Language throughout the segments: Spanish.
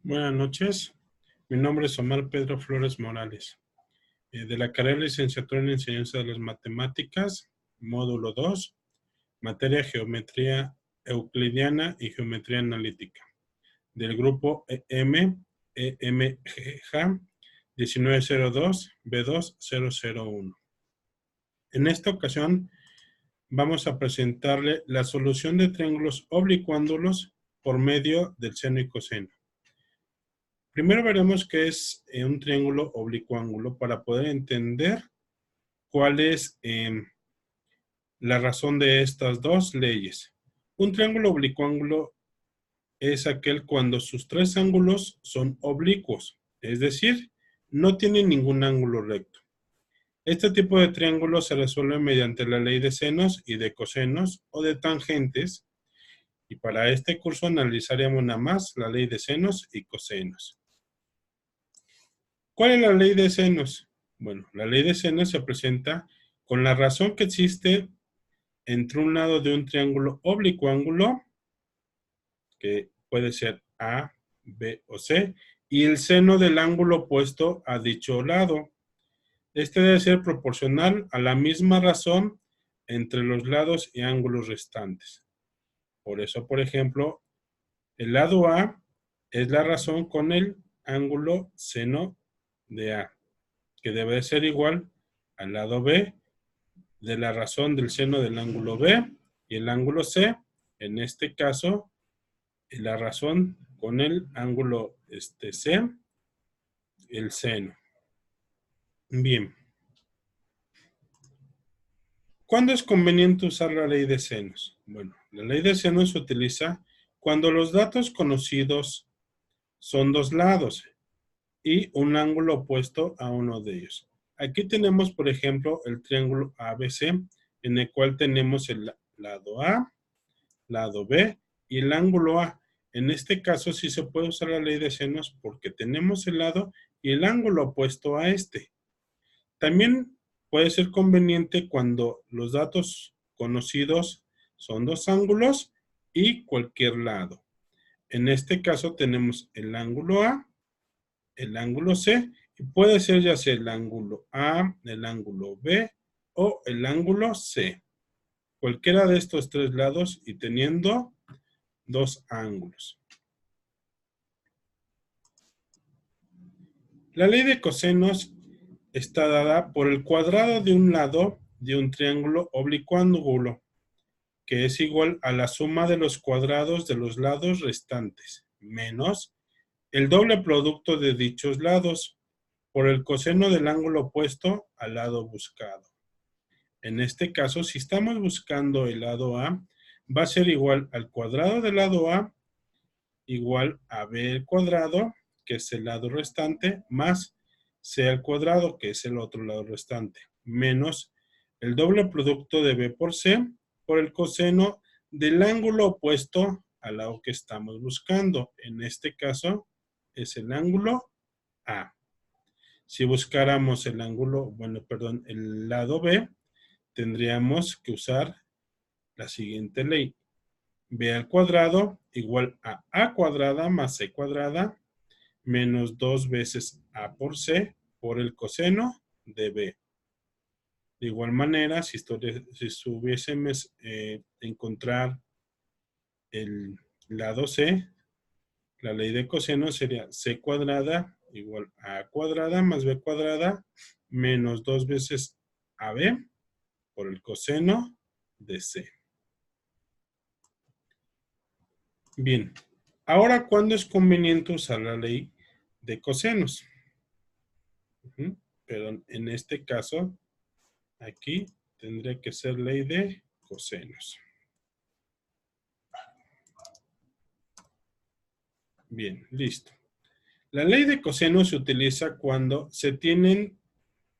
Buenas noches, mi nombre es Omar Pedro Flores Morales, de la carrera de Licenciatura en Enseñanza de las Matemáticas, módulo 2, materia Geometría Euclidiana y Geometría Analítica, del grupo EMGJ 1902 B2001. En esta ocasión vamos a presentarle la solución de triángulos oblicuángulos por medio del seno y coseno. Primero veremos qué es un triángulo oblicuo-ángulo para poder entender cuál es la razón de estas dos leyes. Un triángulo oblicuo-ángulo es aquel cuando sus tres ángulos son oblicuos, es decir, no tienen ningún ángulo recto. Este tipo de triángulo se resuelve mediante la ley de senos y de cosenos o de tangentes, y para este curso analizaremos nada más la ley de senos y cosenos. ¿Cuál es la ley de senos? Bueno, la ley de senos se presenta con la razón que existe entre un lado de un triángulo oblicuo-ángulo, que puede ser A, B o C, y el seno del ángulo opuesto a dicho lado. Este debe ser proporcional a la misma razón entre los lados y ángulos restantes. Por eso, por ejemplo, el lado A es la razón con el ángulo seno de A, que debe ser igual al lado B de la razón del seno del ángulo B, y el ángulo C, en este caso, la razón con el ángulo C, el seno. Bien. ¿Cuándo es conveniente usar la ley de senos? Bueno, la ley de senos se utiliza cuando los datos conocidos son dos lados y un ángulo opuesto a uno de ellos. Aquí tenemos, por ejemplo, el triángulo ABC, en el cual tenemos el lado A, lado B y el ángulo A. En este caso sí se puede usar la ley de senos porque tenemos el lado y el ángulo opuesto a este. También puede ser conveniente cuando los datos conocidos son dos ángulos y cualquier lado. En este caso tenemos el ángulo A, el ángulo C, y puede ser ya sea el ángulo A, el ángulo B o el ángulo C. Cualquiera de estos tres lados y teniendo dos ángulos. La ley de cosenos está dada por el cuadrado de un lado de un triángulo oblicuo-ángulo, que es igual a la suma de los cuadrados de los lados restantes, menos el doble producto de dichos lados, por el coseno del ángulo opuesto al lado buscado. En este caso, si estamos buscando el lado A, va a ser igual al cuadrado del lado A, igual a B al cuadrado, que es el lado restante, más C al cuadrado, que es el otro lado restante, menos el doble producto de B por C, por el coseno del ángulo opuesto al lado que estamos buscando. En este caso, es el ángulo A. Si buscáramos el ángulo, el lado B, tendríamos que usar la siguiente ley. B al cuadrado igual a cuadrada más C cuadrada menos 2 veces A por C por el coseno de B. De igual manera, si hubiésemos encontrar el lado C, la ley de coseno sería C cuadrada igual a cuadrada más B cuadrada menos 2 veces AB por el coseno de C. Bien, ahora, ¿cuándo es conveniente usar la ley de cosenos? Pero en este caso, aquí tendría que ser ley de cosenos. Bien, listo. La ley de cosenos se utiliza cuando se tienen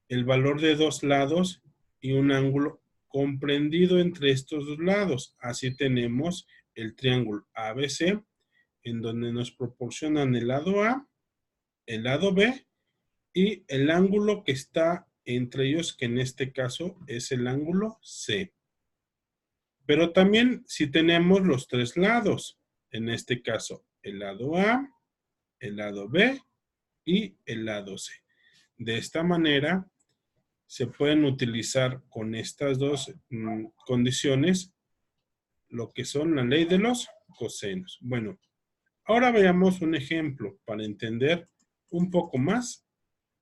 el valor de dos lados y un ángulo comprendido entre estos dos lados. Así tenemos el triángulo ABC, en donde nos proporcionan el lado A, el lado B y el ángulo que está entre ellos, que en este caso es el ángulo C. Pero también si tenemos los tres lados, en este caso el lado A, el lado B y el lado C. De esta manera se pueden utilizar con estas dos condiciones lo que son la ley de los cosenos. Bueno, ahora veamos un ejemplo para entender un poco más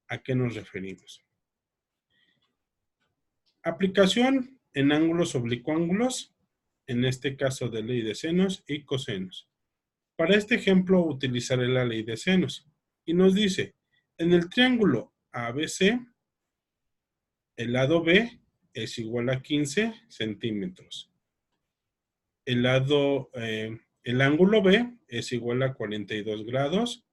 a qué nos referimos. Aplicación en ángulos oblicuángulos, en este caso de ley de senos y cosenos. Para este ejemplo utilizaré la ley de senos y nos dice, en el triángulo ABC, el lado B es igual a 15 centímetros. El ángulo B es igual a 42 grados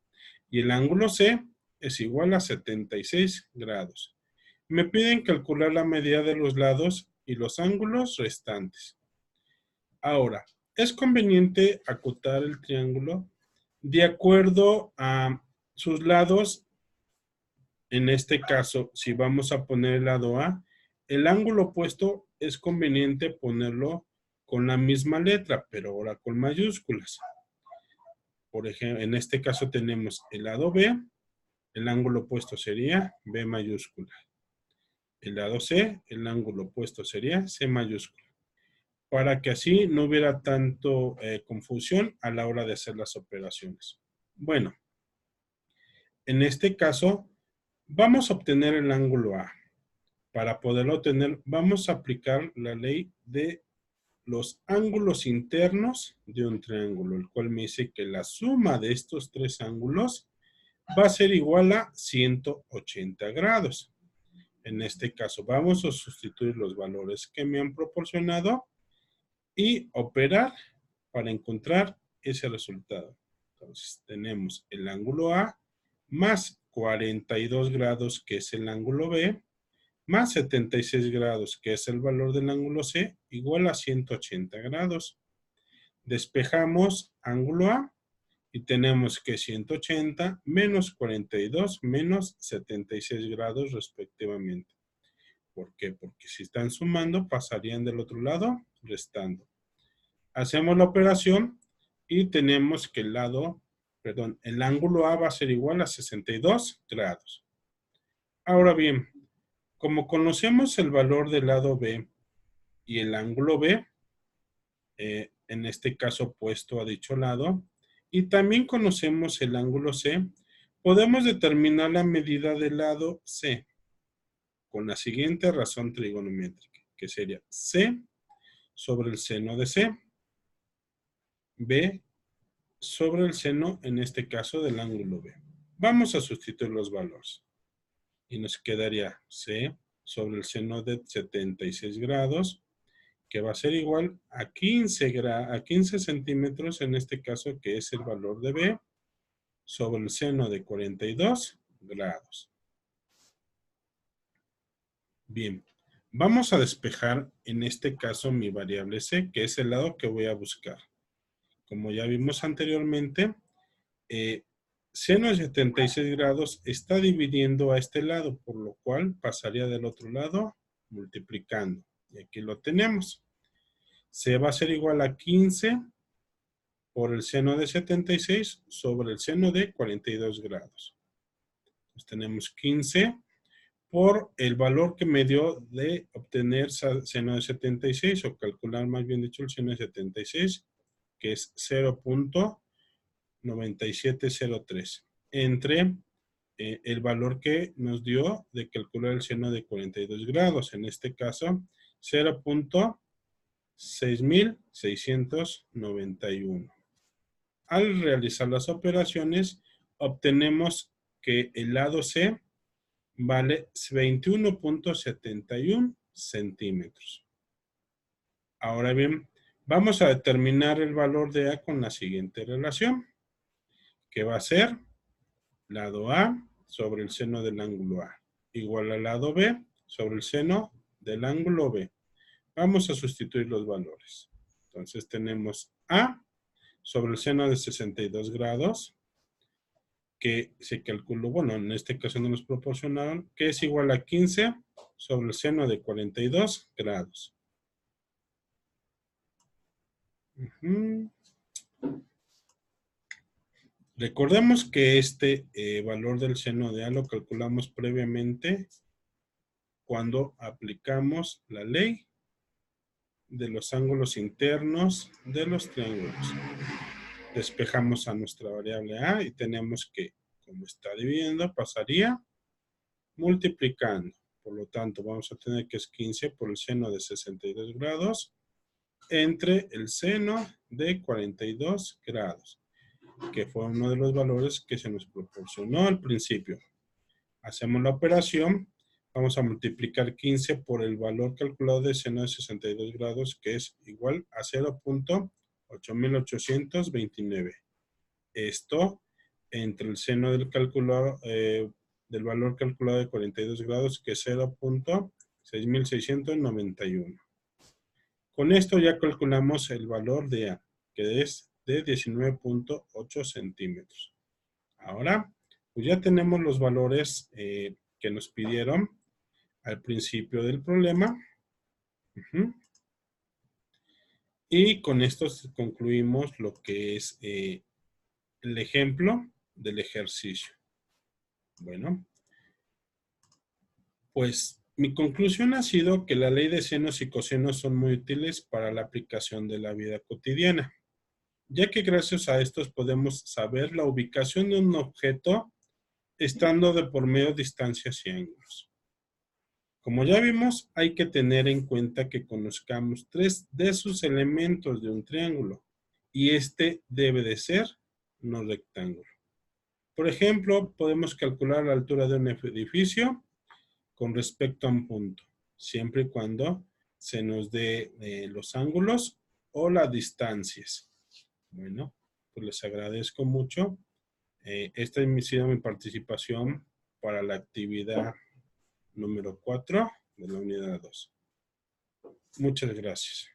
y el ángulo C es igual a 76 grados. Me piden calcular la medida de los lados y los ángulos restantes. Ahora, es conveniente acotar el triángulo de acuerdo a sus lados. En este caso, si vamos a poner el lado A, el ángulo opuesto es conveniente ponerlo con la misma letra, pero ahora con mayúsculas. Por ejemplo, en este caso tenemos el lado B, el ángulo opuesto sería B mayúscula. El lado C, el ángulo opuesto sería C mayúscula. Para que así no hubiera tanto confusión a la hora de hacer las operaciones. Bueno, en este caso, vamos a obtener el ángulo A. Para poderlo obtener, vamos a aplicar la ley de los ángulos internos de un triángulo, el cual me dice que la suma de estos tres ángulos va a ser igual a 180 grados. En este caso, vamos a sustituir los valores que me han proporcionado y operar para encontrar ese resultado. Entonces, tenemos el ángulo A más 42 grados, que es el ángulo B, más 76 grados, que es el valor del ángulo C, igual a 180 grados. Despejamos ángulo A y tenemos que 180 menos 42 menos 76 grados respectivamente. ¿Por qué? Porque si están sumando, pasarían del otro lado restando. Hacemos la operación y tenemos que el ángulo A va a ser igual a 62 grados. Ahora bien, como conocemos el valor del lado B y el ángulo B, en este caso opuesto a dicho lado, y también conocemos el ángulo C, podemos determinar la medida del lado C con la siguiente razón trigonométrica, que sería C sobre el seno de C, B sobre el seno, en este caso, del ángulo B. Vamos a sustituir los valores. Y nos quedaría C sobre el seno de 76 grados, que va a ser igual a 15 centímetros, en este caso, que es el valor de B, sobre el seno de 42 grados. Bien, vamos a despejar, en este caso, mi variable C, que es el lado que voy a buscar. Como ya vimos anteriormente, seno de 76 grados está dividiendo a este lado, por lo cual pasaría del otro lado multiplicando. Y aquí lo tenemos. C va a ser igual a 15 por el seno de 76 sobre el seno de 42 grados. Entonces tenemos 15 por el valor que me dio de obtener seno de 76, o calcular más bien dicho el seno de 76, que es 0.9703, entre el valor que nos dio de calcular el seno de 42 grados, en este caso 0.6691. Al realizar las operaciones, obtenemos que el lado C vale 21.71 centímetros. Ahora bien, vamos a determinar el valor de A con la siguiente relación, que va a ser lado A sobre el seno del ángulo A, igual al lado B sobre el seno del ángulo B. Vamos a sustituir los valores. Entonces tenemos A sobre el seno de 62 grados, que se calculó, bueno, en este caso no nos proporcionaron, que es igual a 15 sobre el seno de 42 grados. Recordemos que este valor del seno de A lo calculamos previamente cuando aplicamos la ley de los ángulos internos de los triángulos. Despejamos a nuestra variable A y tenemos que, como está dividiendo, pasaría multiplicando. Por lo tanto, vamos a tener que es 15 por el seno de 62 grados entre el seno de 42 grados, que fue uno de los valores que se nos proporcionó al principio. Hacemos la operación, vamos a multiplicar 15 por el valor calculado de seno de 62 grados, que es igual a 0.8829. Esto entre el seno del cálculo del valor calculado de 42 grados, que es 0.6691. Con esto ya calculamos el valor de A, que es de 19.8 centímetros. Ahora, pues ya tenemos los valores que nos pidieron al principio del problema. Y con esto concluimos lo que es el ejemplo del ejercicio. Bueno, pues mi conclusión ha sido que la ley de senos y cosenos son muy útiles para la aplicación de la vida cotidiana, ya que gracias a estos podemos saber la ubicación de un objeto estando de por medio distancias y ángulos. Como ya vimos, hay que tener en cuenta que conozcamos 3 de sus elementos de un triángulo y este debe de ser no rectángulo. Por ejemplo, podemos calcular la altura de un edificio con respecto a un punto, siempre y cuando se nos dé los ángulos o las distancias. Bueno, pues les agradezco mucho. Esta ha sido mi participación para la actividad número 4 de la unidad 2. Muchas gracias.